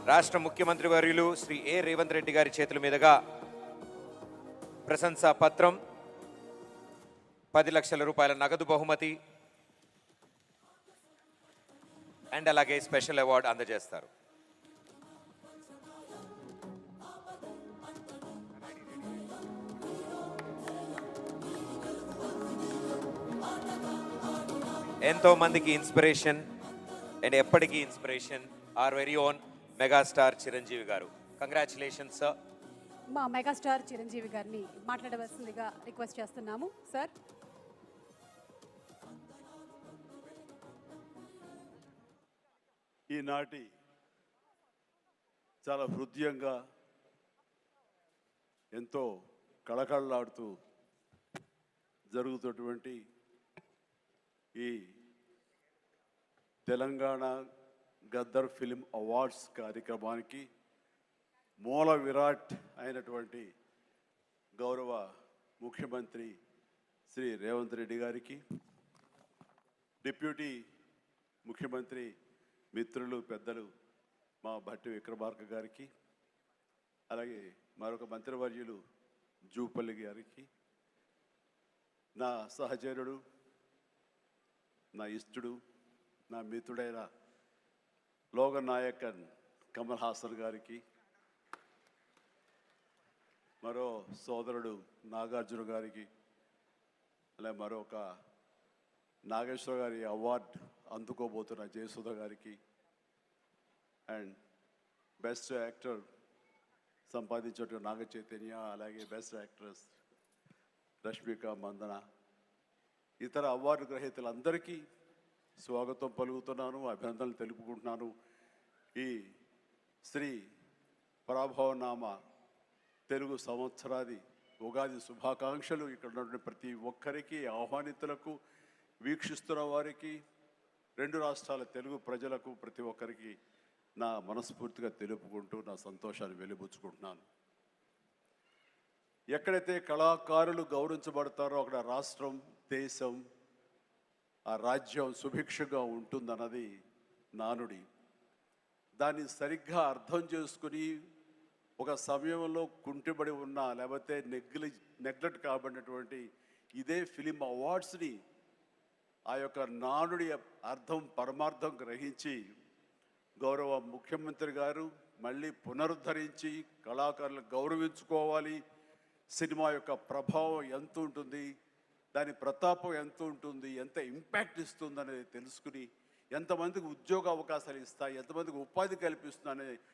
రాష్ట్ర ముఖ్యమంత్రి వర్యులు శ్రీ ఏ రేవంత్ రెడ్డి గారి చేతుల మీదుగా ప్రశంసా పత్రం, 10 లక్షల రూపాయల నగదు బహుమతి అండ్ అలాగే స్పెషల్ అవార్డు అందజేస్తారు. ఎంతో మందికి ఇన్స్పిరేషన్ అండ్ ఎప్పటికీ inspiration our very own megastar Chiranjeevi garu. Congratulations sir. మా మెగాస్టార్ చిరంజీవి గారిని మాట్లాడవలసిందిగా రిక్వెస్ట్ చేస్తున్నాము సార్. ఈనాటి చాలా హృదయంగా ఎంతో కళకళలాడుతూ జరుగుతున్నటువంటి ఈ తెలంగాణ గద్దర్ ఫిలిం అవార్డ్స్ కార్యక్రమానికి మూల విరాట్ అయినటువంటి గౌరవ ముఖ్యమంత్రి శ్రీ రేవంత్ రెడ్డి గారికి, డిప్యూటీ ముఖ్యమంత్రి మిత్రులు పెద్దలు మా భట్టి విక్రమార్క గారికి, అలాగే మరొక మంత్రివర్యులు జూపల్లి గారికి, నా సహచరుడు, నా ఇష్టడు, నా మిత్రుడైన లోగన్ నాయకన్ కమల్ హాసన్ గారికి, మరో సోదరుడు నాగార్జున గారికి, అలాగే మరొక నాగేశ్వర గారి అవార్డు అందుకోబోతున్న జయసుధ గారికి, అండ్ బెస్ట్ యాక్టర్ సంపాదించిన నాగ చైతన్య, అలాగే బెస్ట్ యాక్ట్రెస్ రష్మిక మందన, ఇతర అవార్డు గ్రహీతలందరికీ స్వాగతం పలుకుతున్నాను, అభినందనలు తెలుపుకుంటున్నాను. ఈ శ్రీ పరాభవనామ తెలుగు సంవత్సరాది ఉగాది శుభాకాంక్షలు ఇక్కడ ఉన్నటువంటి ప్రతి ఒక్కరికి, ఆహ్వానితులకు, వీక్షిస్తున్న వారికి, రెండు రాష్ట్రాల తెలుగు ప్రజలకు ప్రతి ఒక్కరికి నా మనస్ఫూర్తిగా తెలుపుకుంటూ నా సంతోషాన్ని వెలిబుచ్చుకుంటున్నాను. ఎక్కడైతే కళాకారులు గౌరవించబడతారో అక్కడ రాష్ట్రం, దేశం, ఆ రాజ్యం సుభిక్షగా ఉంటుందన్నది నానుడి. దాన్ని సరిగ్గా అర్థం చేసుకుని ఒక సమయంలో కుంటిబడి ఉన్న, లేకపోతే నెగ్లెక్ట్ కాబడినటువంటి ఇదే ఫిలిం అవార్డ్స్ని ఆ యొక్క నానుడి అర్థం పరమార్థం గ్రహించి గౌరవ ముఖ్యమంత్రి గారు మళ్ళీ పునరుద్ధరించి కళాకారులు గౌరవించుకోవాలి, సినిమా యొక్క ప్రభావం ఎంత ఉంటుంది, దాని ప్రతాపం ఎంత ఉంటుంది, ఎంత ఇంపాక్ట్ ఇస్తుంది అనేది తెలుసుకుని ఎంతమందికి ఉద్యోగ అవకాశాలు ఇస్తాయి, ఎంతమందికి ఉపాధి కల్పిస్తుంది అనే